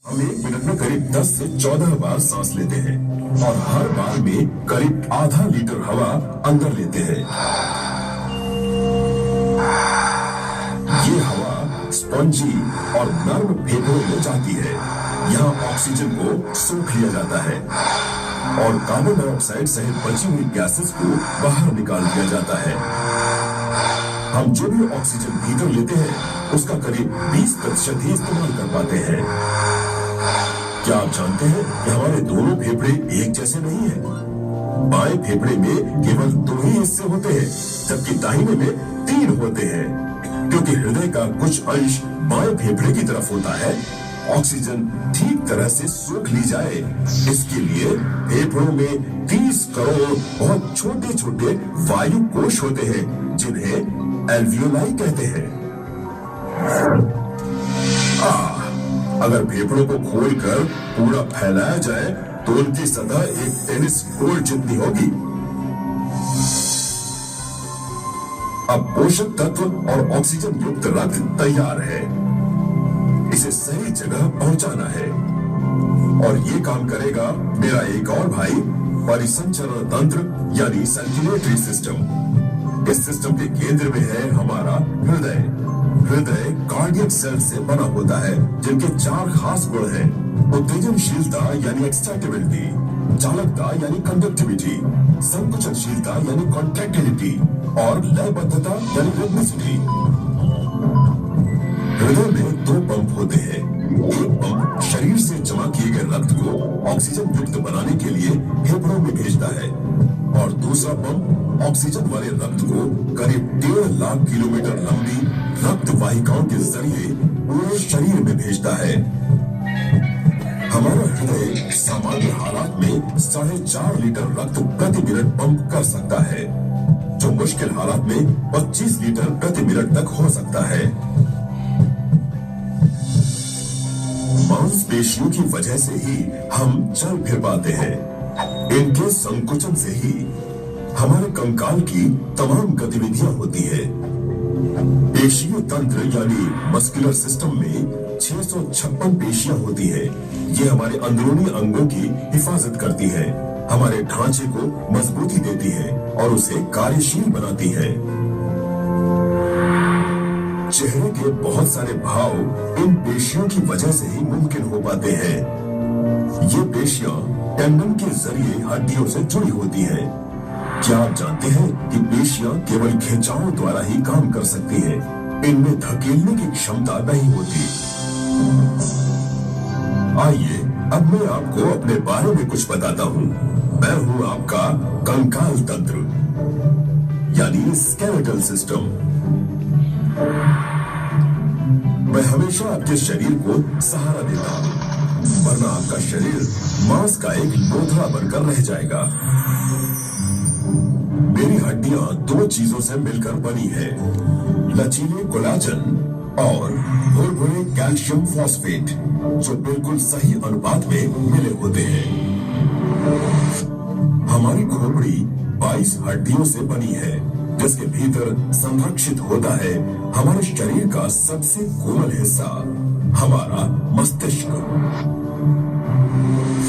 हम एक मिनट में करीब 10 से 14 बार सांस लेते हैं और हर बार में करीब आधा लीटर हवा अंदर लेते हैं। ये हवा स्पंजी और नर्म फेफड़ों में जाती है। यहाँ ऑक्सीजन को सोख लिया जाता है और कार्बन डाइऑक्साइड सहित बची हुई गैसेस को बाहर निकाल दिया जाता है। हम जो भी ऑक्सीजन भीतर लेते हैं उसका करीब 20% ही इस्तेमाल कर पाते हैं। क्या आप जानते हैं कि हमारे दोनों फेफड़े एक जैसे नहीं हैं? बाएं फेफड़े में केवल 2 ही हिस्से होते हैं जबकि दाहिने में 3 होते हैं, क्योंकि हृदय का कुछ अंश बाएं फेफड़े की तरफ होता है। ऑक्सीजन ठीक तरह से सोख ली जाए, इसके लिए फेफड़ों में 30 करोड़ बहुत छोटे छोटे वायु कोश होते हैं जिन्हें एल्वियोलाई कहते हैं। अगर फेफड़ों को खोलकर पूरा फैलाया जाए तो उनकी सतह एक टेनिस कोर्ट जितनी होगी। अब पोषक तत्व और ऑक्सीजन युक्त रक्त तैयार है। इसे सही जगह पहुंचाना है और ये काम करेगा मेरा एक और भाई, परिसंचरण तंत्र यानी सर्कुलेटरी सिस्टम। इस सिस्टम के केंद्र में है हमारा हृदय। हृदय कार्डियक सेल से बना होता है जिनके 4 खास गुण हैं: उत्तेजनशीलता यानी एक्साइटेबिलिटी, चालकता यानी कंडक्टिविटी, संकुचनशीलता यानी कॉन्ट्रैक्टिलिटी और लयबद्धता यानी रिदमिसिटी। हृदय में 2 पंप होते हैं। एक पंप शरीर से जमा किए गए रक्त को ऑक्सीजन युक्त बनाने के लिए फेफड़ों में भेजता है और दूसरा पंप ऑक्सीजन वाले रक्त को करीब 1.5 लाख किलोमीटर लंबी रक्त वाहिकाओं के जरिए पूरे शरीर में भेजता है। हमारा हृदय सामान्य हालात में 4.5 लीटर रक्त प्रति मिनट पंप कर सकता है, जो मुश्किल हालात में 25 लीटर प्रति मिनट तक हो सकता है। मांसपेशियों की वजह से ही हम चल फिर पाते हैं। इनके संकुचन से ही हमारे कंकाल की तमाम गतिविधियां होती है। पेशीय तंत्र यानी मस्कुलर सिस्टम में 656 पेशियां होती है। ये हमारे अंदरूनी अंगों की हिफाजत करती है, हमारे ढांचे को मजबूती देती है और उसे कार्यशील बनाती है। चेहरे के बहुत सारे भाव इन पेशियों की वजह से ही मुमकिन हो पाते हैं। ये पेशियां टेंडन के जरिए हड्डियों से जुड़ी होती हैं। क्या आप जानते हैं कि पेशियां केवल खिंचाव द्वारा ही काम कर सकती हैं? इनमें धकेलने की क्षमता नहीं होती। आइए अब मैं आपको अपने बारे में कुछ बताता हूँ। मैं हूँ आपका कंकाल तंत्र यानी स्केलेटल सिस्टम। मैं हमेशा आपके शरीर को सहारा देता हूँ, वरना आपका शरीर मांस का एक लोथड़ा बनकर रह जाएगा। मेरी हड्डियां 2 चीजों से मिलकर बनी है: लचीले कोलाजन और भुरभुरे कैल्शियम फॉस्फेट, जो बिल्कुल सही अनुपात में मिले होते हैं। हमारी खोपड़ी 22 हड्डियों से बनी है, जिसके भीतर संरक्षित होता है हमारे शरीर का सबसे कोमल हिस्सा, हमारा मस्तिष्क।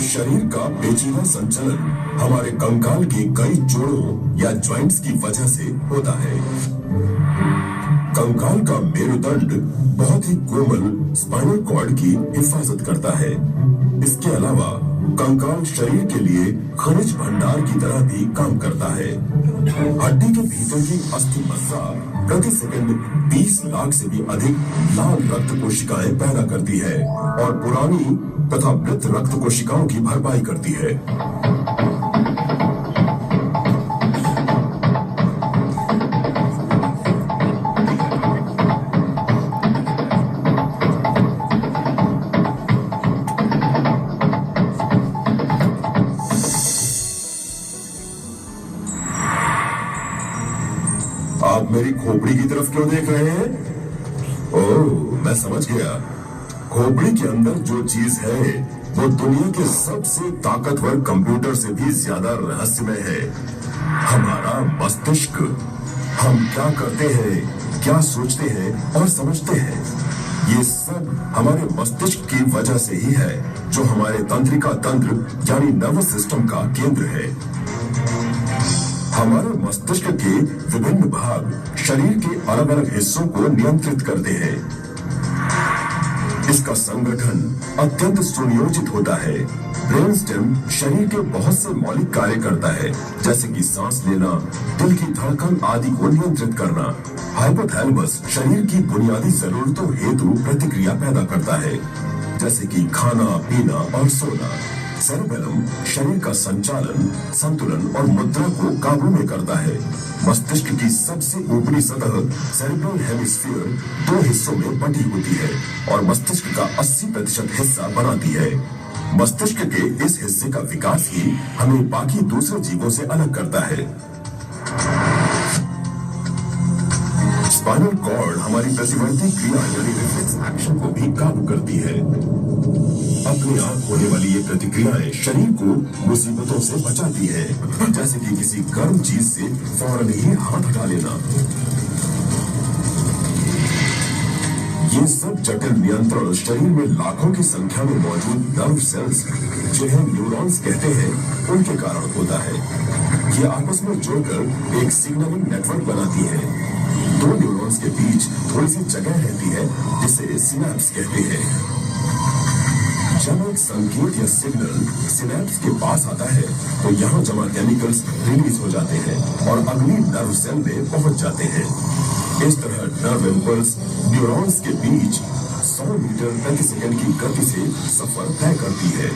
शरीर का पेचीदा संचलन हमारे कंकाल के कई जोड़ों या जॉइंट्स की वजह से होता है। कंकाल का मेरुदंड बहुत ही कोमल स्पाइनल कॉर्ड की हिफाजत करता है। इसके अलावा कंकाल शरीर के लिए खनिज भंडार की तरह भी काम करता है। हड्डी के भीतर की अस्थि मज्जा प्रति सेकंड 20 लाख से भी अधिक लाल रक्त कोशिकाएं पैदा करती है और पुरानी तथा मृत रक्त कोशिकाओं की भरपाई करती है। आप मेरी खोपड़ी की तरफ क्यों देख रहे हैं? ओह, मैं समझ गया। खोपड़ी के अंदर जो चीज है वो दुनिया के सबसे ताकतवर कंप्यूटर से भी ज्यादा रहस्यमय है, हमारा मस्तिष्क। हम क्या करते हैं, क्या सोचते हैं और समझते हैं, ये सब हमारे मस्तिष्क की वजह से ही है, जो हमारे तंत्रिका तंत्र यानी नर्वस सिस्टम का केंद्र है। हमारे मस्तिष्क के विभिन्न भाग शरीर के अलग अलग हिस्सों को नियंत्रित करते हैं। इसका संगठन अत्यंत सुनियोजित होता है। ब्रेन स्टेम शरीर के बहुत से मौलिक कार्य करता है, जैसे कि सांस लेना, दिल की धड़कन आदि को नियंत्रित करना। हाइपोथैलेमस शरीर की बुनियादी जरूरतों हेतु प्रतिक्रिया पैदा करता है, जैसे कि खाना, पीना और सोना। सेरेबेलम शरीर का संचालन, संतुलन और मुद्रा को काबू में करता है। मस्तिष्क की सबसे ऊपरी सतह सेरेब्रल हेमिस्फीयर 2 हिस्सों में बटी होती है और मस्तिष्क का 80% हिस्सा बनाती है। मस्तिष्क के इस हिस्से का विकास ही हमें बाकी दूसरे जीवों से अलग करता है। स्पाइनल कॉर्ड हमारी प्रतिवर्ती क्रिया यानी रिफ्लेक्स एक्शन को भी काबू करती है। अपने आप होने वाली ये प्रतिक्रियाएं शरीर को मुसीबतों से बचाती है, जैसे कि किसी गर्म चीज से फौरन ही हाथ हटा लेना। ये सब जटिल नियंत्रण शरीर में लाखों की संख्या में मौजूद नर्व सेल्स, जिन्हें न्यूरॉन्स कहते हैं, उनके कारण होता है। ये आपस में जुड़कर एक सिग्नलिंग नेटवर्क बनाती है। 2 न्यूरॉन्स के बीच थोड़ी सी जगह रहती है, जिसे सिनैप्स कहते हैं। जब एक संकेत या सिग्नल सिनैप्स के पास आता है, तो यहाँ जमा केमिकल्स रिलीज हो जाते हैं और अगली नर्व सेल में पहुंच जाते हैं। इस तरह नर्व इम्पल्स न्यूरॉन्स के बीच 100 मीटर प्रति सेकंड की गति से सफर तय करती है।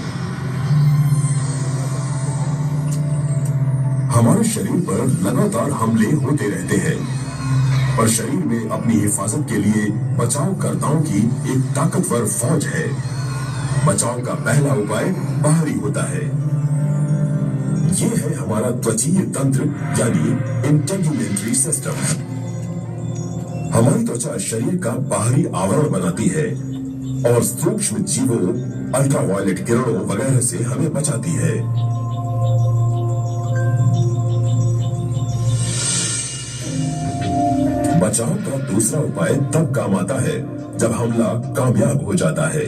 हमारे शरीर पर लगातार हमले होते रहते हैं, पर शरीर में अपनी हिफाजत के लिए बचावकर्ताओं की एक ताकतवर फौज है। बचाव का पहला उपाय बाहरी होता है। यह है हमारा त्वचीय तंत्र यानी इंटेग्युमेंट्री सिस्टम। हमारी त्वचा शरीर का बाहरी आवरण बनाती है और सूक्ष्म जीवों, अल्ट्रावायलेट किरणों वगैरह से हमें बचाती है। बचाव का दूसरा उपाय तब काम आता है जब हमला कामयाब हो जाता है।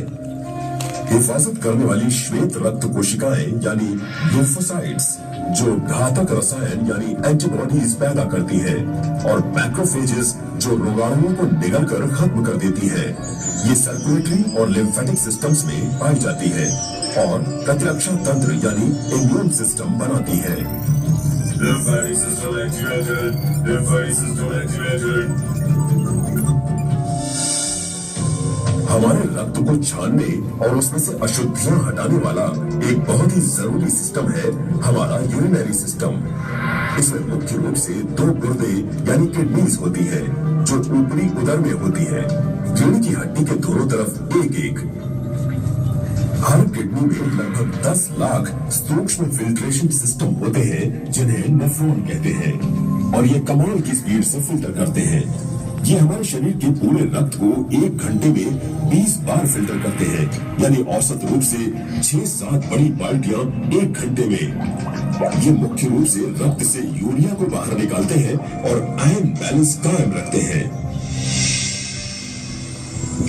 हिफाजत करने वाली श्वेत रक्त कोशिकाएं यानी लिम्फोसाइट्स, जो घातक रसायन यानी एंटीबॉडीज पैदा करती है, और मैक्रोफेजेस, जो रोगाणुओं को निगलकर खत्म कर देती है। ये सर्कुलेटरी और लिम्फेटिक सिस्टम्स में पाई जाती है और प्रतिरक्षा तंत्र यानी इम्यून सिस्टम बनाती है। Lymphatic system activated. Lymphatic system activated. हमारे रक्त को छानने और उसमें से अशुद्धियां हटाने वाला एक बहुत ही जरूरी सिस्टम है हमारा यूरिनरी सिस्टम। इसमें मुख्य रूप से 2 गुर्दे यानी किडनीज होती है, जो ऊपरी उदर में होती है। रीढ़ की हड्डी के दोनों तरफ एक-एक। हर किडनी में लगभग 10 लाख सूक्ष्म फिल्ट्रेशन सिस्टम होते हैं, जिन्हें नेफ्रॉन कहते हैं, और ये कमाल की स्पीड से फिल्टर करते हैं। ये हमारे शरीर के पूरे रक्त को 1 घंटे में 20 बार फिल्टर करते हैं, यानी औसत रूप से 6-7 बड़ी बाल्टियां 1 घंटे में। ये मुख्य रूप से रक्त से यूरिया को बाहर निकालते हैं और आयन बैलेंस कायम रखते हैं।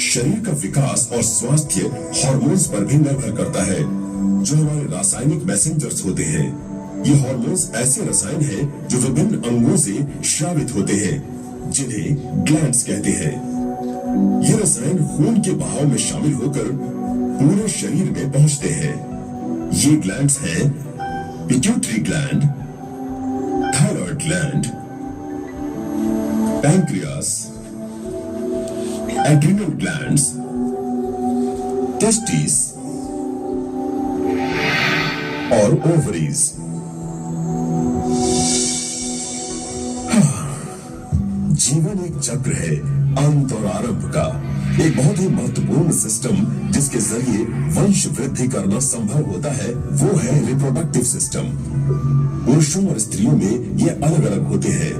शरीर का विकास और स्वास्थ्य हार्मोन्स पर भी निर्भर करता है, जो हमारे रासायनिक मैसेंजर्स होते हैं। ये हार्मोन्स ऐसे रसायन हैं जो विभिन्न अंगों से स्रावित होते हैं, जिन्हें ग्लैंड्स कहते हैं। ये रसायन खून के बहाव में शामिल होकर पूरे शरीर में पहुंचते हैं। ये ग्लैंड्स हैं pituitary gland, thyroid gland, pancreas, adrenal glands, testis और ओवरीज। जीवन एक चक्र है, अंत और आरंभ का। एक बहुत ही महत्वपूर्ण सिस्टम जिसके जरिए वंश वृद्धि करना संभव होता है, वो है रिप्रोडक्टिव सिस्टम। पुरुषों और स्त्रियों में ये अलग अलग होते हैं।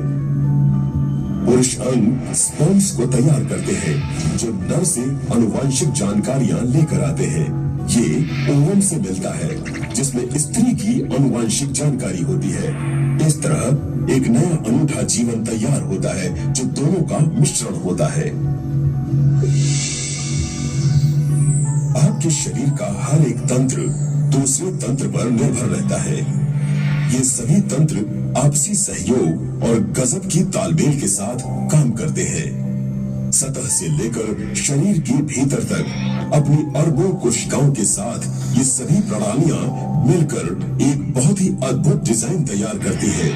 पुरुष अंग स्पर्म्स को तैयार करते हैं, जो नर से अनुवांशिक जानकारियां लेकर आते हैं। ये ओवम से मिलता है, जिसमें स्त्री की अनुवांशिक जानकारी होती है। इस तरह एक नया अनूठा जीवन तैयार होता है, जो दोनों का मिश्रण होता है। आपके शरीर का हर एक तंत्र दूसरे तंत्र पर निर्भर रहता है। ये सभी तंत्र आपसी सहयोग और गजब की तालमेल के साथ काम करते हैं। सतह से लेकर शरीर के भीतर तक अपनी अरबों कोशिकाओं के साथ ये सभी प्रणालियां मिलकर एक बहुत ही अद्भुत डिजाइन तैयार करती है।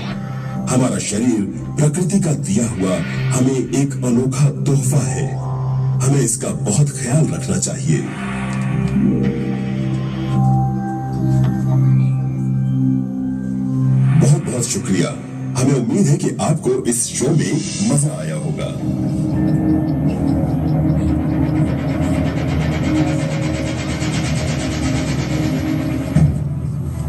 हमारा शरीर प्रकृति का दिया हुआ हमें एक अनोखा तोहफा है। हमें इसका बहुत ख्याल रखना चाहिए। बहुत बहुत शुक्रिया। हमें उम्मीद है कि आपको इस शो में मजा आया होगा।